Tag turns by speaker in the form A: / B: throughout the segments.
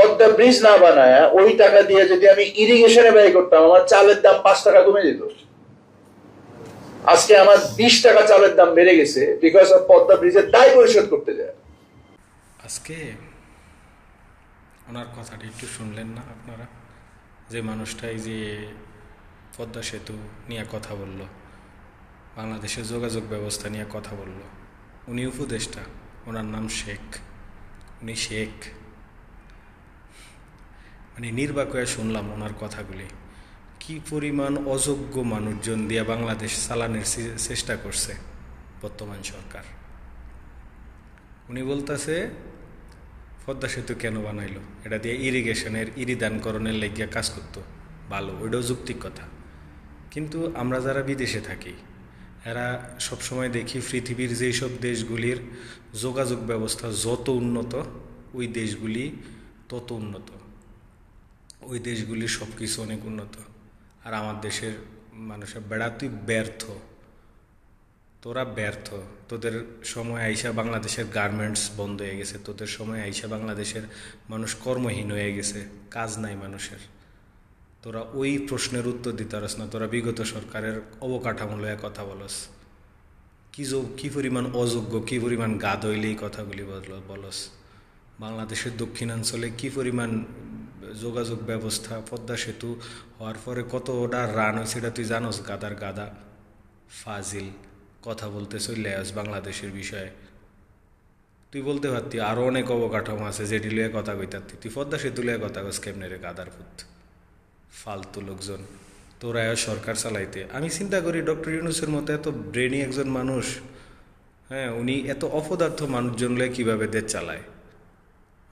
A: Padma bridge না বানায় ওই টাকা দিয়ে যদি আমি ইরিগেশনে ব্যয় করতাম, আমার চালের দাম 5 টাকা কমে যেত। আজকে আমার 20 টাকা চালের দাম বেড়ে গেছে বিকজ অফ পদ্মা ব্রিজের দায় পরিশোধ করতে যায়।
B: আজকে ওনার কথাটা একটু শুনলেন না আপনারা? যে মানুষটাই যে পদ্মা সেতু নিয়ে কথা বলল, বাংলাদেশের যোগাযোগ ব্যবস্থা নিয়ে কথা বলল, উনি উপদেষ্টা, ওনার নাম শেখ। উনি শেখ, মানে নির্বাক হয়ে শুনলাম ওনার কথাগুলি। কি পরিমাণ অযোগ্য মানুষজন দিয়ে বাংলাদেশ চালানোর চেষ্টা করছে বর্তমান সরকার। উনি বলতেছে পদ্মা সেতু কেন বানাইলো, এটা দিয়ে ইরিগেশনের ইরিদানকরণের লেগিয়া কাজ করতো, ভালো, ওইটাও যৌক্তিক কথা। কিন্তু আমরা যারা বিদেশে থাকি, এরা সবসময় দেখি পৃথিবীর যেই সব দেশগুলির যোগাযোগ ব্যবস্থা যত উন্নত, ওই দেশগুলি তত উন্নত, ওই দেশগুলির সব কিছু অনেক উন্নত। আর আমার দেশের মানুষের বেড়াতেই ব্যর্থ, তোরা ব্যর্থ। তোদের সময় আইসা বাংলাদেশের গার্মেন্টস বন্ধ হয়ে গেছে, তোদের সময় আইসা বাংলাদেশের মানুষ কর্মহীন হয়ে গেছে, কাজ নাই মানুষের। তোরা ওই প্রশ্নের উত্তর দিতে পারস না, তোরা বিগত সরকারের অবকাঠামো লয়ে কথা বলস। কি পরিমাণ অযোগ্য, কি পরিমাণ গাদ হইলে এই কথাগুলি বলস। বাংলাদেশের দক্ষিণাঞ্চলে কি পরিমাণ যোগাযোগ ব্যবস্থা, পদ্মা সেতু হওয়ার পরে কতটা রান হয়েছে এটা তুই জানোস? গাদার গাদা ফাজিল কথা বলতে চলে আস বাংলাদেশের বিষয়ে। তুই বলতে পারতি আরও অনেক অবকাঠামো আছে যেটি লইয়া কথা কইতারতি, তুই পদ্মা সেতু লইয়া কথা কস কেমনে রে গাদার পুত? ফালতু লোকজন তোরা সরকার চালাইতে। আমি চিন্তা করি ডক্টর ইউনূসের মতো এত ব্রেনি একজন মানুষ, হ্যাঁ, উনি এত অপদার্থ মানুষজন লয়ে কীভাবে দেশ চালায়,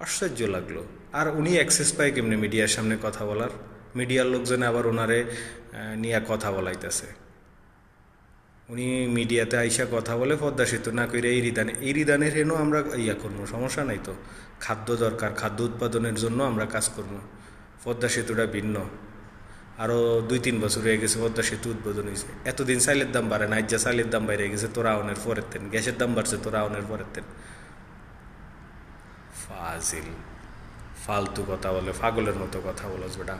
B: আশ্চর্য লাগলো। আর উনি অ্যাক্সেস পায় কেমনে মিডিয়ার সামনে কথা বলার? মিডিয়ার লোকজনে আবার ওনারে নিয়ে কথা বলাইতেছে। উনি মিডিয়াতে আইসা কথা বলে পদ্মা সেতু না কইরা ইরিদানের হেনও আমরা ইয়া করবো, সমস্যা নাই তো। খাদ্য দরকার, খাদ্য উৎপাদনের জন্য আমরা কাজ করবো। পদ্মা সেতুটা ভিন্ন। আরও 2-3 বছর হয়ে গেছে পদ্মা সেতু উদ্বোধন হয়েছে, এতদিন চাইলের দাম বাড়ে না, যা চাইলের দাম বাইরে গেছে তোরা আউনের পরের তেন, গ্যাসের দাম বাড়ছে তোরা আউনের পরের তেন। ফাজিল, ফালতু কথা বলে, পাগলের মতো কথা বলস বেটা।